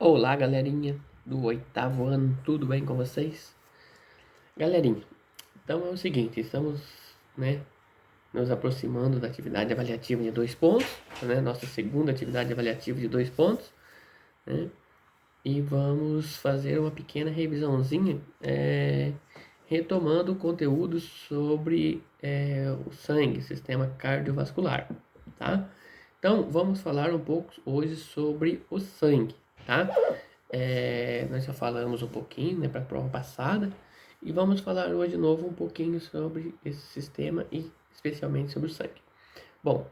Olá, galerinha do oitavo ano, tudo bem com vocês? Galerinha, então é o seguinte, estamos, nos aproximando da atividade avaliativa de 2 pontos, nossa segunda atividade avaliativa de 2 pontos, né? E vamos fazer uma pequena revisãozinha, retomando conteúdos sobre o sangue, sistema cardiovascular, tá? Então, vamos falar um pouco hoje sobre o sangue, tá? Nós já falamos um pouquinho, para a prova passada, e vamos falar hoje de novo um pouquinho sobre esse sistema e especialmente sobre o sangue. Bom,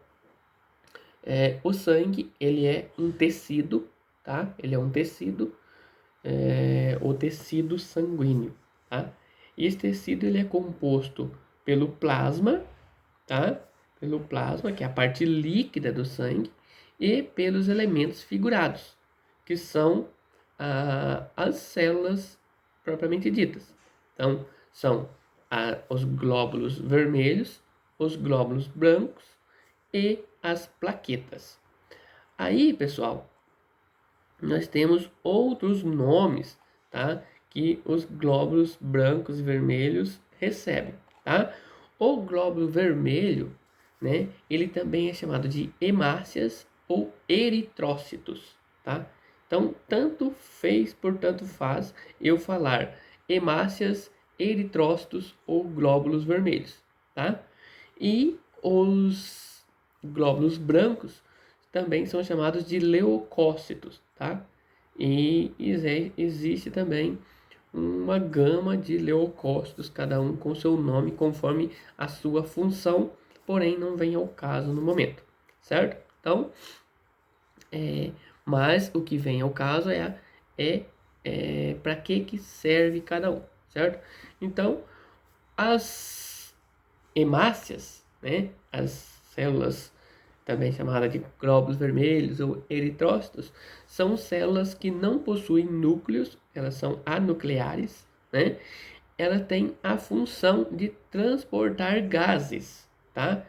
o sangue, ele é um tecido, tá? Ele é um tecido, o tecido sanguíneo, tá? E esse tecido, ele é composto pelo plasma, tá? Pelo plasma, que é a parte líquida do sangue, e pelos elementos figurados, que são as células propriamente ditas. Então, são os glóbulos vermelhos, os glóbulos brancos e as plaquetas. Aí, pessoal, nós temos outros nomes, tá? Que os glóbulos brancos e vermelhos recebem, tá? O glóbulo vermelho, né? Ele também é chamado de hemácias ou eritrócitos, tá? Então, tanto fez por tanto faz eu falar hemácias, eritrócitos ou glóbulos vermelhos, tá? E os glóbulos brancos também são chamados de leucócitos, tá? E existe também uma gama de leucócitos, cada um com seu nome conforme a sua função, porém não vem ao caso no momento, certo? Então, mas o que vem ao caso para que serve cada um, certo? Então, as hemácias, né, as células também chamadas de glóbulos vermelhos ou eritrócitos, são células que não possuem núcleos, elas são anucleares, né? Ela tem a função de transportar gases, tá?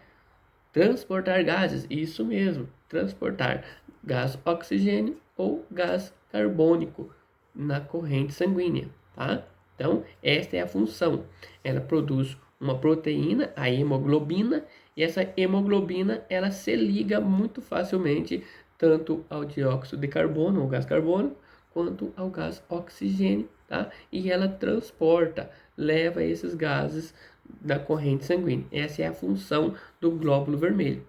Transportar gases, isso mesmo, transportar gás oxigênio ou gás carbônico na corrente sanguínea, tá? Então, esta é a função. Ela produz uma proteína, a hemoglobina, e essa hemoglobina, ela se liga muito facilmente tanto ao dióxido de carbono, ou gás carbônico, quanto ao gás oxigênio, tá? E ela transporta, leva esses gases da corrente sanguínea. Essa é a função do glóbulo vermelho.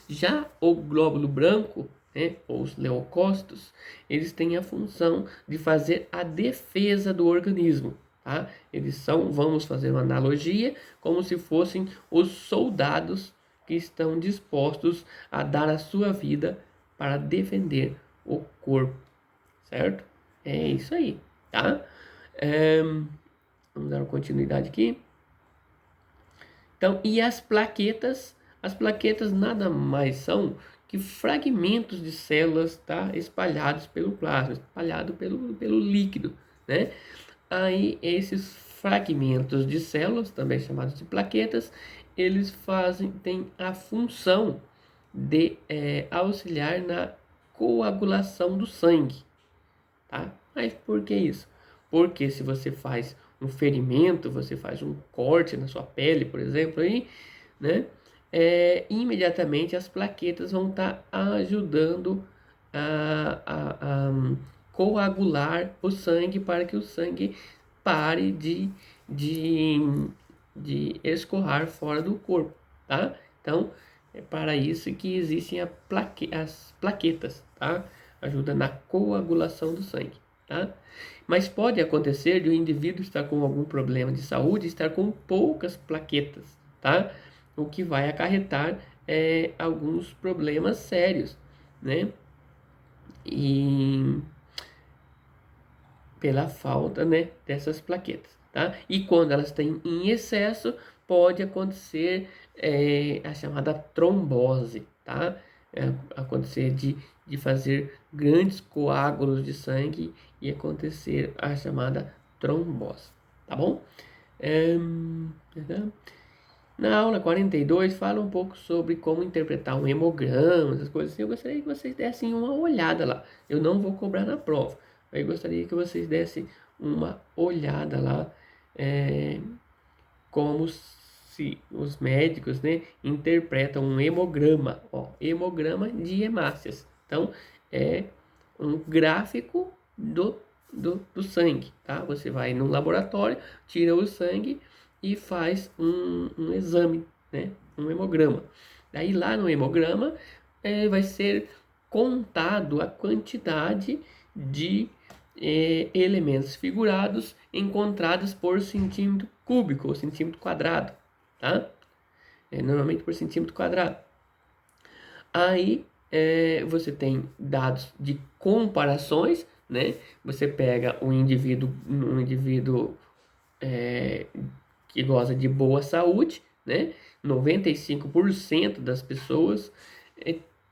Já o glóbulo branco, né, ou os leucócitos, eles têm a função de fazer a defesa do organismo, tá? Eles são, vamos fazer uma analogia, como se fossem os soldados que estão dispostos a dar a sua vida para defender o corpo, certo? É isso aí, tá? Vamos dar uma continuidade aqui. Então, e as plaquetas? As plaquetas nada mais são que fragmentos de células, tá? Espalhados pelo plasma, espalhado pelo líquido, né? Aí esses fragmentos de células, também chamados de plaquetas, eles têm a função de auxiliar na coagulação do sangue, tá? Mas por que isso? Porque se você faz um ferimento, você faz um corte na sua pele, por exemplo, aí, né? Imediatamente as plaquetas vão estar ajudando a coagular o sangue para que o sangue pare de escoar fora do corpo, tá? Então, é para isso que existem as plaquetas, tá? Ajuda na coagulação do sangue, tá? Mas pode acontecer de o indivíduo estar com algum problema de saúde, estar com poucas plaquetas, tá? O que vai acarretar alguns problemas sérios, né? E pela falta, né, dessas plaquetas, tá? E quando elas têm em excesso, pode acontecer a chamada trombose, tá? Acontecer de fazer grandes coágulos de sangue e acontecer a chamada trombose, tá bom? Na aula 42 fala um pouco sobre como interpretar um hemograma, essas coisas assim. Eu gostaria que vocês dessem uma olhada lá. Eu não vou cobrar na prova. Eu gostaria que vocês dessem uma olhada lá, como se os médicos, né, interpretam um hemograma, ó, hemograma de hemácias. Então, é um gráfico do sangue, tá? Você vai no laboratório, tira o sangue e faz um exame, né? Um hemograma. Daí lá no hemograma vai ser contado a quantidade de elementos figurados encontrados por centímetro cúbico ou centímetro quadrado, tá? Normalmente por centímetro quadrado. Aí você tem dados de comparações, né? Você pega um indivíduo que goza de boa saúde, né? 95% das pessoas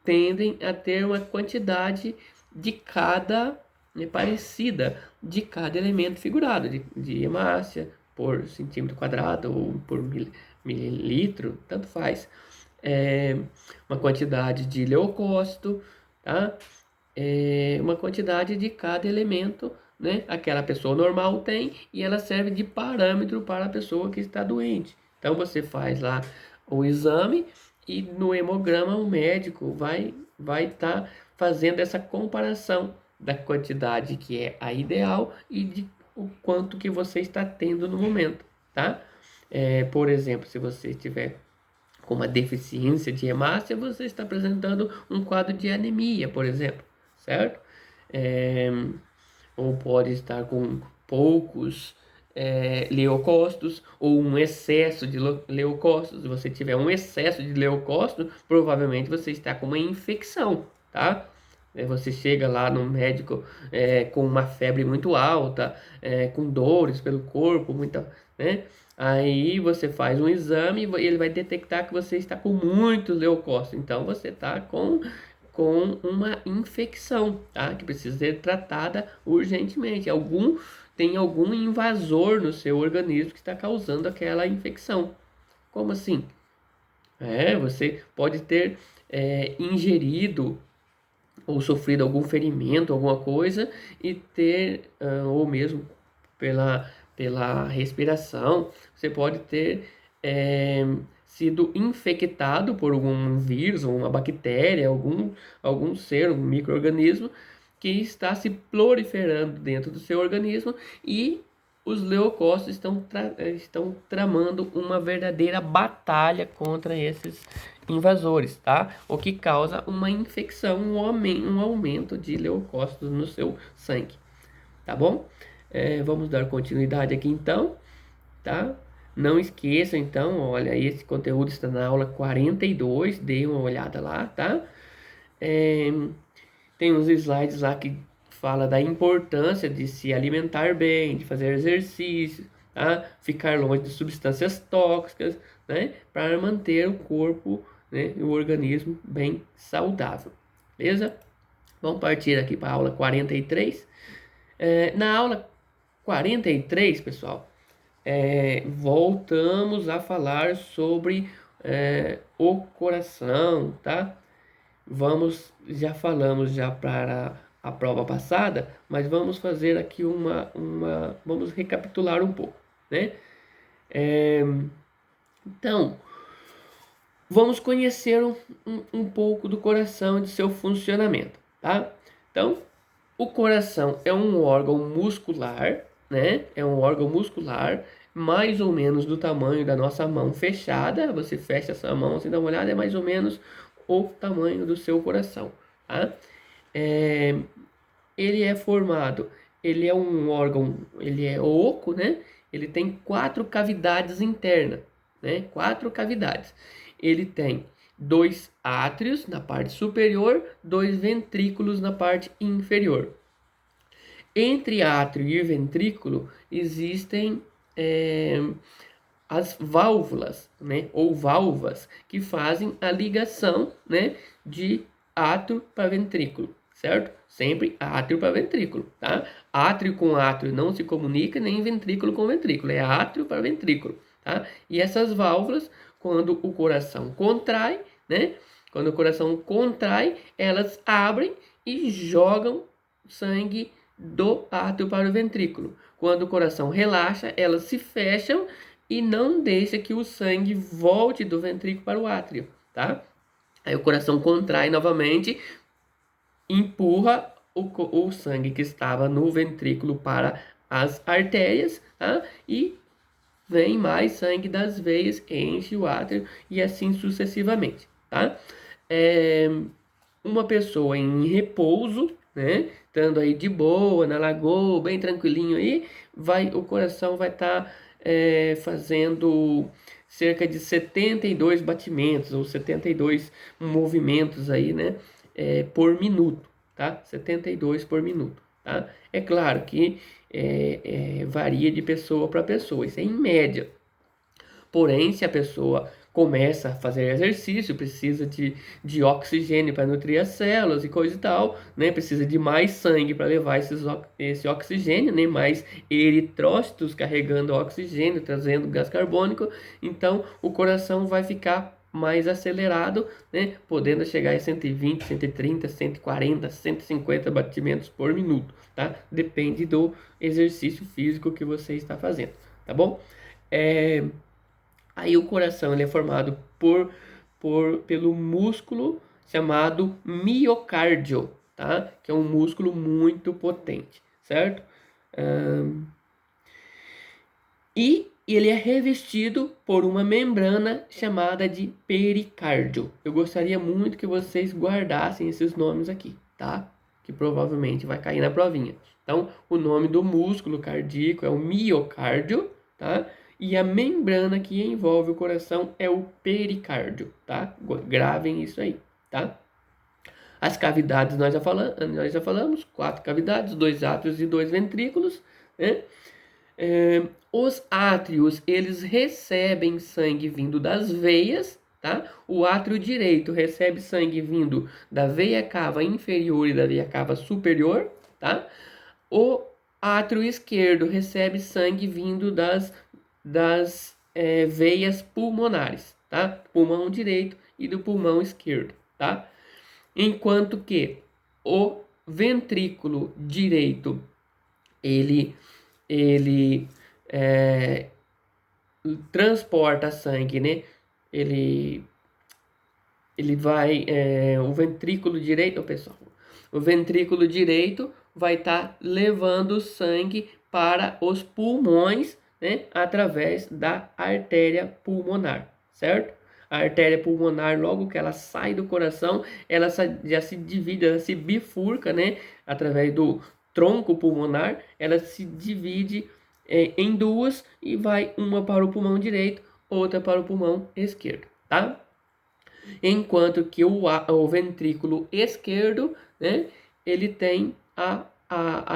tendem a ter uma quantidade de cada parecida de cada elemento figurado, de hemácia por centímetro quadrado ou por mililitro, tanto faz. Uma quantidade de leucócito, tá? Uma quantidade de cada elemento, né? Aquela pessoa normal tem e ela serve de parâmetro para a pessoa que está doente. Então você faz lá o exame e no hemograma o médico vai estar fazendo essa comparação da quantidade que é a ideal e de o quanto que você está tendo no momento, tá? Por exemplo, se você tiver com uma deficiência de hemácia, você está apresentando um quadro de anemia, por exemplo, certo? Ou pode estar com poucos leucócitos ou um excesso de leucócitos. Se você tiver um excesso de leucócitos, provavelmente você está com uma infecção, tá? Você chega lá no médico com uma febre muito alta, com dores pelo corpo, muita, né? Aí você faz um exame e ele vai detectar que você está com muitos leucócitos. Então você está com uma infecção, tá? Que precisa ser tratada urgentemente. Tem algum invasor no seu organismo que está causando aquela infecção. Como assim? Você pode ter ingerido ou sofrido algum ferimento, alguma coisa, e ter, ou mesmo pela respiração, você pode ter sido infectado por algum vírus, ou uma bactéria, algum ser, um micro-organismo que está se proliferando dentro do seu organismo e os leucócitos estão tramando uma verdadeira batalha contra esses invasores, tá? O que causa uma infecção, um aumento de leucócitos no seu sangue, tá bom? Vamos dar continuidade aqui então, tá? Não esqueça então, olha, esse conteúdo está na aula 42, dê uma olhada lá, tá? Tem uns slides lá que fala da importância de se alimentar bem, de fazer exercício, tá? Ficar longe de substâncias tóxicas, né? Para manter o corpo, né, e o organismo bem saudável, beleza? Vamos partir aqui para a aula 43. Na aula 43, pessoal, voltamos a falar sobre o coração, tá? Já falamos já para a prova passada, mas vamos fazer aqui vamos recapitular um pouco, né? Então, vamos conhecer um pouco do coração e de seu funcionamento, tá? Então, o coração é um órgão muscular, né? É um órgão muscular mais ou menos do tamanho da nossa mão fechada. Você fecha essa mão, você dá uma olhada, é mais ou menos o tamanho do seu coração, tá? Ele é formado, ele é um órgão, ele é oco, né? Ele tem 4 cavidades internas, né? 4 cavidades. Ele tem 2 átrios na parte superior, 2 ventrículos na parte inferior. Entre átrio e ventrículo existem as válvulas, né, ou válvas, que fazem a ligação, né, de átrio para ventrículo, certo? Sempre átrio para ventrículo, tá? Átrio com átrio não se comunica, nem ventrículo com ventrículo, é átrio para ventrículo, tá? E essas válvulas quando o coração contrai, né? Quando o coração contrai, elas abrem e jogam sangue do átrio para o ventrículo. Quando o coração relaxa, elas se fecham e não deixa que o sangue volte do ventrículo para o átrio, tá? Aí o coração contrai novamente, empurra o sangue que estava no ventrículo para as artérias, tá? E vem mais sangue das veias, enche o átrio e assim sucessivamente, tá? Uma pessoa em repouso, né? Estando aí de boa, na lagoa, bem tranquilinho aí, o coração vai estar fazendo cerca de 72 batimentos ou 72 movimentos aí, né? Por minuto, tá? 72 por minuto, tá? É claro que varia de pessoa para pessoa, isso é em média. Porém, se a pessoa começa a fazer exercício, precisa de oxigênio para nutrir as células e coisa e tal, né? Precisa de mais sangue para levar esse oxigênio, né? Mais eritrócitos carregando oxigênio, trazendo gás carbônico. Então, o coração vai ficar mais acelerado, né? Podendo chegar a 120, 130, 140, 150 batimentos por minuto, tá? Depende do exercício físico que você está fazendo, tá bom? Aí o coração ele é formado pelo músculo chamado miocárdio, tá? Que é um músculo muito potente, certo? E ele é revestido por uma membrana chamada de pericárdio. Eu gostaria muito que vocês guardassem esses nomes aqui, tá? Que provavelmente vai cair na provinha. Então, o nome do músculo cardíaco é o miocárdio, tá? E a membrana que envolve o coração é o pericárdio, tá? Gravem isso aí, tá? As cavidades nós já falamos, 4 cavidades, 2 átrios e 2 ventrículos, né? Os átrios, eles recebem sangue vindo das veias, tá? O átrio direito recebe sangue vindo da veia cava inferior e da veia cava superior, tá? O átrio esquerdo recebe sangue vindo das veias pulmonares, tá? Pulmão direito e do pulmão esquerdo, tá? Enquanto que o ventrículo direito, ele transporta sangue, né? Ele, ele vai, o ventrículo direito, pessoal, o ventrículo direito vai estar levando sangue para os pulmões, né? Através da artéria pulmonar, certo? A artéria pulmonar, logo que ela sai do coração, ela já se divide, ela se bifurca, né? Através do tronco pulmonar, ela se divide em duas e vai uma para o pulmão direito, outra para o pulmão esquerdo, tá? Enquanto que o ventrículo esquerdo, né, ele tem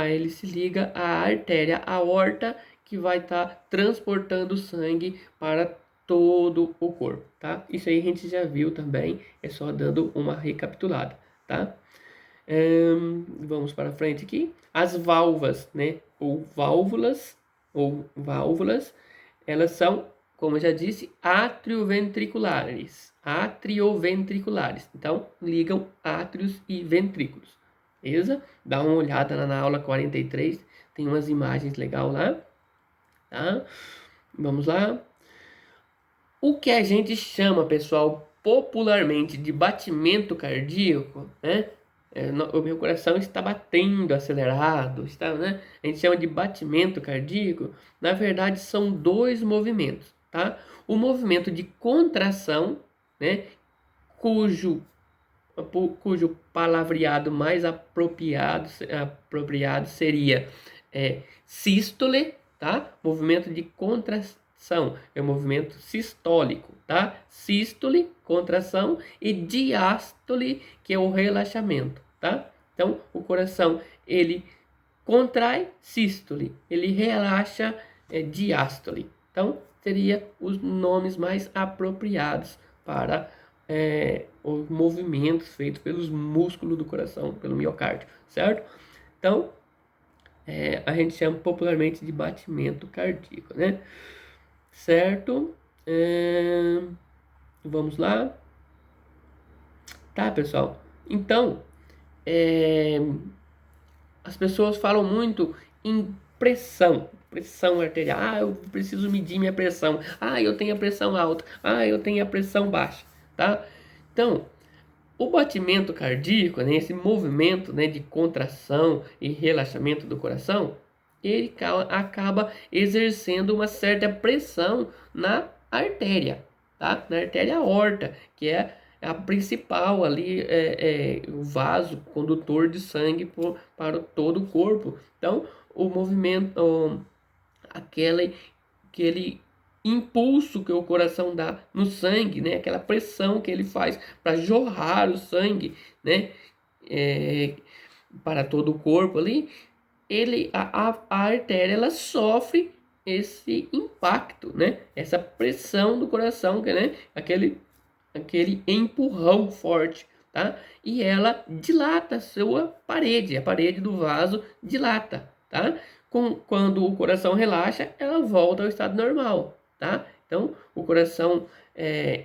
ele se liga à artéria aorta, que vai estar transportando sangue para todo o corpo, tá? Isso aí a gente já viu também, é só dando uma recapitulada, tá? Vamos para frente aqui. As válvulas, né, ou válvulas, elas são, como eu já disse, atrioventriculares. Atrioventriculares. Então, ligam átrios e ventrículos. Beleza? Dá uma olhada na aula 43. Tem umas imagens legais lá. Tá? Vamos lá. O que a gente chama, pessoal, popularmente de batimento cardíaco, né? O meu coração está batendo acelerado, está, né? A gente chama de batimento cardíaco. Na verdade, são dois movimentos, tá? O movimento de contração, né? Cujo palavreado mais apropriado seria sístole, tá? Movimento de contração é o movimento sistólico, tá? Sístole, contração, e diástole, que é o relaxamento, tá? Então, o coração, ele contrai, sístole, ele relaxa, diástole. Então, seria os nomes mais apropriados para os movimentos feitos pelos músculos do coração, pelo miocárdio, certo? Então, a gente chama popularmente de batimento cardíaco, né? Certo? Vamos lá. Tá, pessoal? Então, é, as pessoas falam muito em pressão arterial. Ah, eu preciso medir minha pressão. Ah, eu tenho a pressão alta. Ah, eu tenho a pressão baixa, tá? Então, o batimento cardíaco, né, esse movimento, né, de contração e relaxamento do coração, ele acaba exercendo uma certa pressão na artéria, tá? Na artéria aorta, que é a principal ali, o vaso condutor de sangue para todo o corpo. Então, o movimento, aquele impulso que o coração dá no sangue, né? Aquela pressão que ele faz para jorrar o sangue, né? É, para todo o corpo ali, a artéria ela sofre esse impacto, né? Essa pressão do coração, né? Aquele empurrão forte, tá? E ela dilata a parede do vaso dilata, tá? Quando o coração relaxa, ela volta ao estado normal, tá? Então, o coração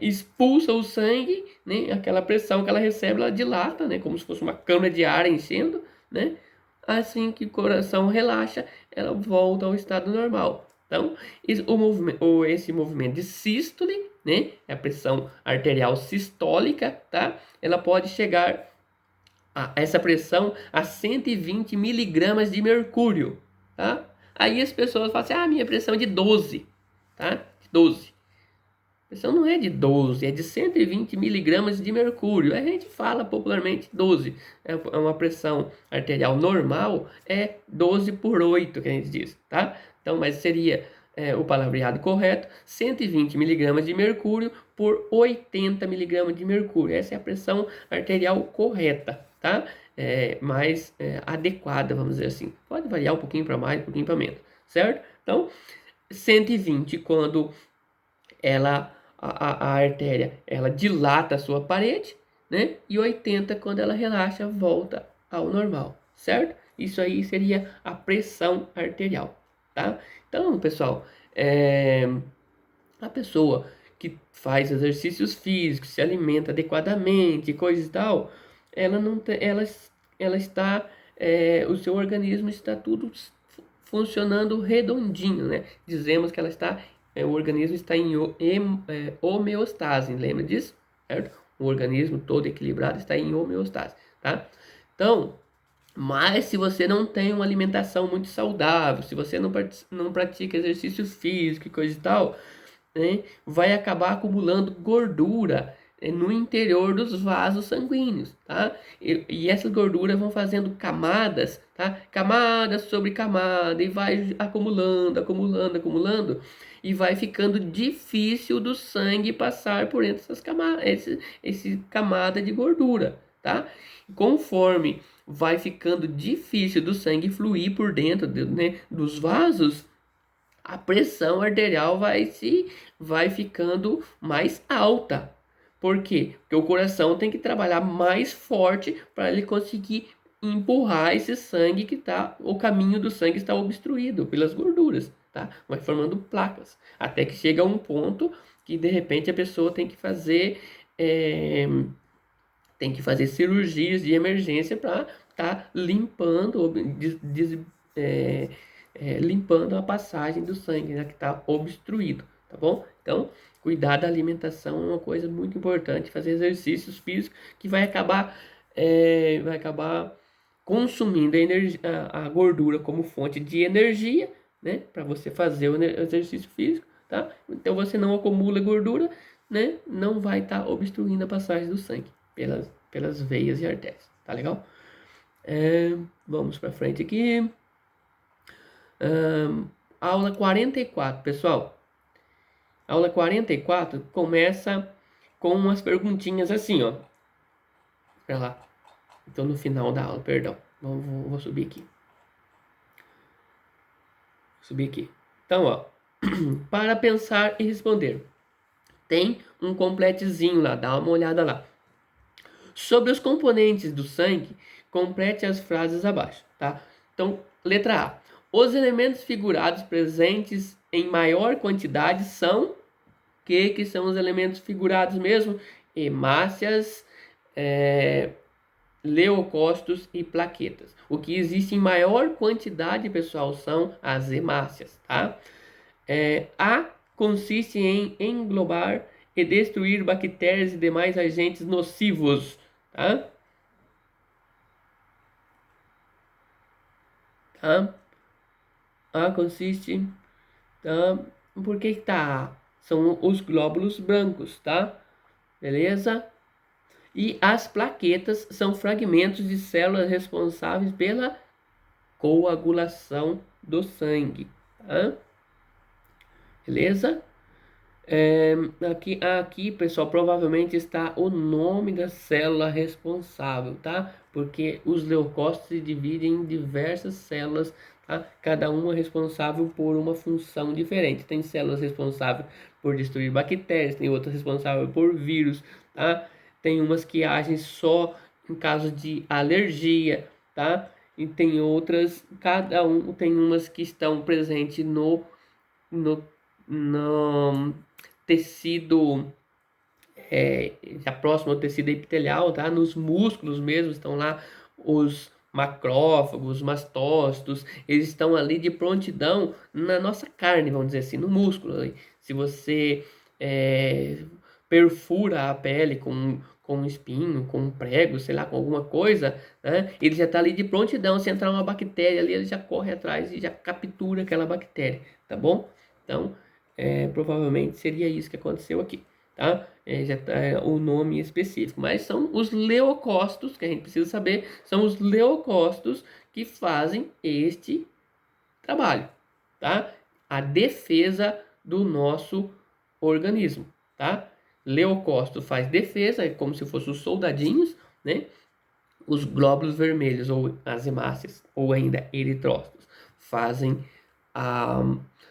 expulsa o sangue, né? Aquela pressão que ela recebe, ela dilata, né? Como se fosse uma câmara de ar enchendo, né? Assim que o coração relaxa, ela volta ao estado normal. Então, esse movimento de sístole, né? A pressão arterial sistólica, tá? Ela pode chegar essa pressão a 120 miligramas de mercúrio, tá? Aí as pessoas falam assim, minha pressão é de 12, tá? 12. A pressão não é de 12, é de 120 miligramas de mercúrio. A gente fala popularmente 12. É uma pressão arterial normal, é 12 por 8 que a gente diz, tá? Então, mas seria o palavreado correto, 120 miligramas de mercúrio por 80 miligramas de mercúrio. Essa é a pressão arterial correta, tá? Mais adequada, vamos dizer assim. Pode variar um pouquinho para mais, um pouquinho para menos, certo? Então, 120 quando a artéria ela dilata a sua parede, né? E 80 quando ela relaxa, volta ao normal, certo? Isso aí seria a pressão arterial, tá? Então, pessoal, a pessoa que faz exercícios físicos, se alimenta adequadamente, coisa e tal, ela não tem, ela está, o seu organismo está tudo funcionando redondinho, né? Dizemos que ela está, o organismo está em homeostase, lembra disso? Certo? O organismo todo equilibrado está em homeostase, tá? Então, mas se você não tem uma alimentação muito saudável, se você não pratica exercício físico e coisa e tal, né, vai acabar acumulando gordura no interior dos vasos sanguíneos, tá? E essas gorduras vão fazendo camadas, tá? Camada sobre camada e vai acumulando, acumulando, acumulando e vai ficando difícil do sangue passar por entre essas camadas, esse camada de gordura, tá? Conforme vai ficando difícil do sangue fluir por dentro, né, dos vasos, a pressão arterial vai ficando mais alta. Por quê? Porque o coração tem que trabalhar mais forte para ele conseguir empurrar esse sangue o caminho do sangue está obstruído pelas gorduras, tá? Vai formando placas, até que chega a um ponto que de repente a pessoa tem que fazer cirurgias de emergência para estar limpando, limpando a passagem do sangue, né, que está obstruído, tá bom? Então, cuidar da alimentação é uma coisa muito importante, fazer exercícios físicos que vai acabar consumindo a gordura como fonte de energia, né, para você fazer o exercício físico, tá? Então você não acumula gordura, né, não vai estar obstruindo a passagem do sangue pelas veias e artérias, tá legal? Vamos para frente aqui. Aula 44, pessoal. Aula 44 começa com umas perguntinhas assim, ó. Espera lá. Então no final da aula, perdão. Vou subir aqui. Subir aqui. Então, ó. Para pensar e responder. Tem um completezinho lá, dá uma olhada lá. Sobre os componentes do sangue, complete as frases abaixo, tá? Então, letra A. Os elementos figurados presentes em maior quantidade são que são os elementos figurados mesmo? Hemácias, leucócitos e plaquetas. O que existe em maior quantidade, pessoal, são as hemácias, tá? A consiste em englobar e destruir bactérias e demais agentes nocivos, tá? Tá? A consiste, tá? Por que tá A? São os glóbulos brancos, tá? Beleza? E as plaquetas são fragmentos de células responsáveis pela coagulação do sangue, tá? Beleza? Aqui, pessoal, provavelmente está o nome da célula responsável, tá? Porque os leucócitos se dividem em diversas células, tá? Cada uma responsável por uma função diferente. Tem células responsáveis por destruir bactérias, tem outras responsáveis por vírus, tá? Tem umas que agem só em caso de alergia, tá? E tem outras, cada um tem umas que estão presentes no, no tecido, já próximo ao tecido epitelial, tá? Nos músculos mesmo estão lá os macrófagos, os mastócitos, eles estão ali de prontidão na nossa carne, vamos dizer assim, no músculo ali. Se você perfura a pele com um espinho, com um prego, sei lá, com alguma coisa, né? Ele já está ali de prontidão. Se entrar uma bactéria ali, ele já corre atrás e já captura aquela bactéria, tá bom? Então, provavelmente seria isso que aconteceu aqui, tá? Já tá o nome específico, mas são os leucócitos, que a gente precisa saber, são os leucócitos que fazem este trabalho, tá? A defesa do nosso organismo, tá? Leucócito faz defesa, é como se fossem os soldadinhos, né? Os glóbulos vermelhos, ou as hemácias, ou ainda eritrócitos, fazem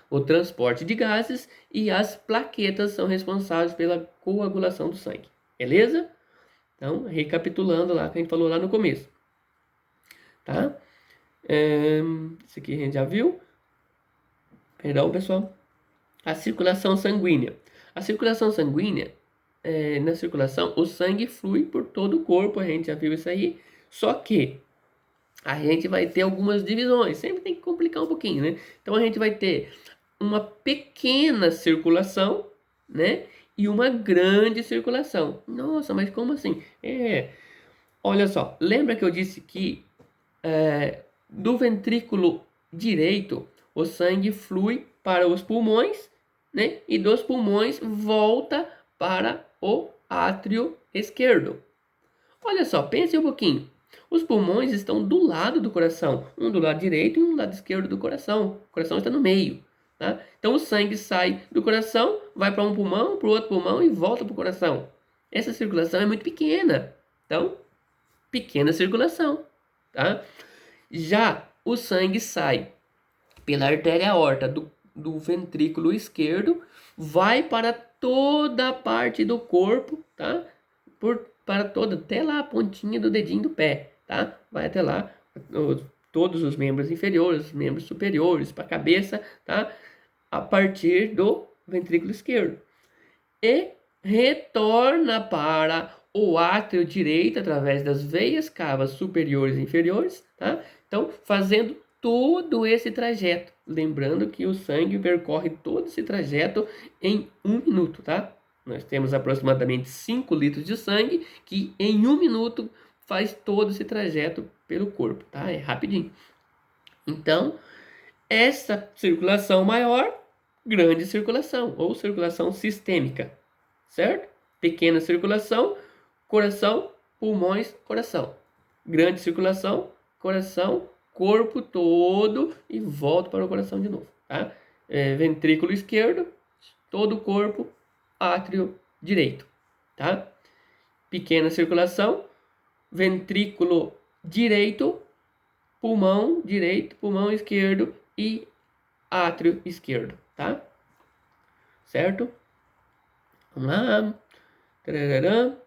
o transporte de gases, e as plaquetas são responsáveis pela coagulação do sangue. Beleza? Então, recapitulando lá que a gente falou lá no começo. Tá? Isso aqui a gente já viu. Perdão, pessoal. A circulação sanguínea. A circulação sanguínea, na circulação, o sangue flui por todo o corpo, a gente já viu isso aí. Só que a gente vai ter algumas divisões, sempre tem que complicar um pouquinho, né? Então a gente vai ter uma pequena circulação, né? E uma grande circulação. Nossa, mas como assim? Olha só, lembra que eu disse que do ventrículo direito o sangue flui para os pulmões, né? E dos pulmões volta para o átrio esquerdo. Olha só, pense um pouquinho. Os pulmões estão do lado do coração, um do lado direito e um do lado esquerdo do coração. O coração está no meio, tá? Então o sangue sai do coração, vai para um pulmão, para o outro pulmão e volta para o coração. Essa circulação é muito pequena. Então, pequena circulação, tá? Já o sangue sai pela artéria aorta do ventrículo esquerdo, vai para toda a parte do corpo, tá? Para toda, até lá a pontinha do dedinho do pé, tá? Vai até lá, todos os membros inferiores, os membros superiores, para a cabeça, tá? A partir do ventrículo esquerdo. E retorna para o átrio direito através das veias cavas superiores e inferiores, tá? Então, fazendo todo esse trajeto. Lembrando que o sangue percorre todo esse trajeto em 1 minuto, tá? Nós temos aproximadamente 5 litros de sangue que em 1 minuto faz todo esse trajeto pelo corpo, tá? É rapidinho. Então, essa circulação maior, grande circulação ou circulação sistêmica, certo? Pequena circulação, coração, pulmões, coração. Grande circulação, coração, corpo todo e volta para o coração de novo, tá? Ventrículo esquerdo, todo o corpo, átrio direito, tá? Pequena circulação, ventrículo direito, pulmão direito, pulmão esquerdo e átrio esquerdo, tá? Certo? Vamos lá. Tararã.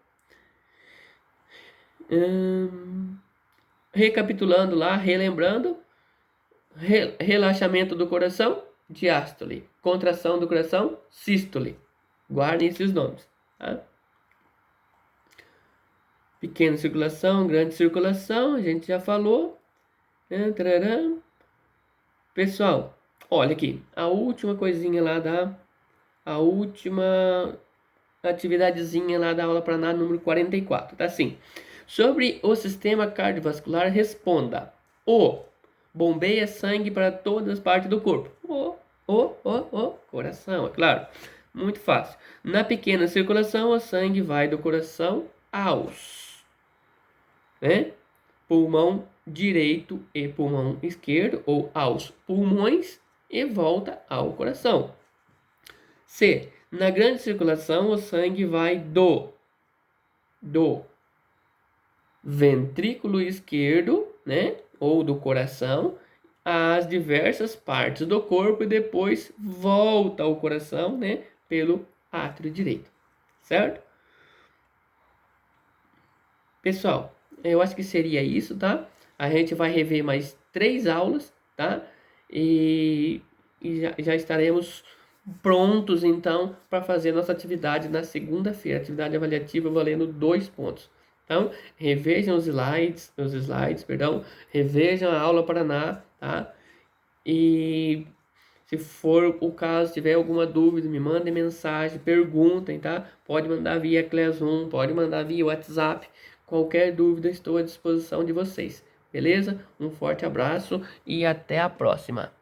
Recapitulando lá, relembrando, relaxamento do coração, diástole, contração do coração, sístole, Guardem esses nomes, tá? Pequena circulação, grande circulação, a gente já falou. Tarará. Pessoal, olha aqui, a última coisinha lá a última atividadezinha lá da aula prana número 44, tá assim. Sobre o sistema cardiovascular, responda. O bombeia sangue para todas as partes do corpo. O coração, é claro. Muito fácil. Na pequena circulação, o sangue vai do coração aos, né? Pulmão direito e pulmão esquerdo, ou aos pulmões, e volta ao coração. C. Na grande circulação, o sangue vai do ventrículo esquerdo, né, ou do coração, às diversas partes do corpo e depois volta ao coração, né, pelo átrio direito, certo? Pessoal, eu acho que seria isso, tá? A gente vai rever mais 3 aulas, tá? E já estaremos prontos, então, para fazer nossa atividade na segunda-feira. Atividade avaliativa valendo 2 pontos. Então, revejam os slides, perdão. Revejam a aula Paraná, tá? E se for o caso, tiver alguma dúvida, me mandem mensagem, perguntem, tá? Pode mandar via Classroom, pode mandar via WhatsApp. Qualquer dúvida, estou à disposição de vocês. Beleza? Um forte abraço e até a próxima.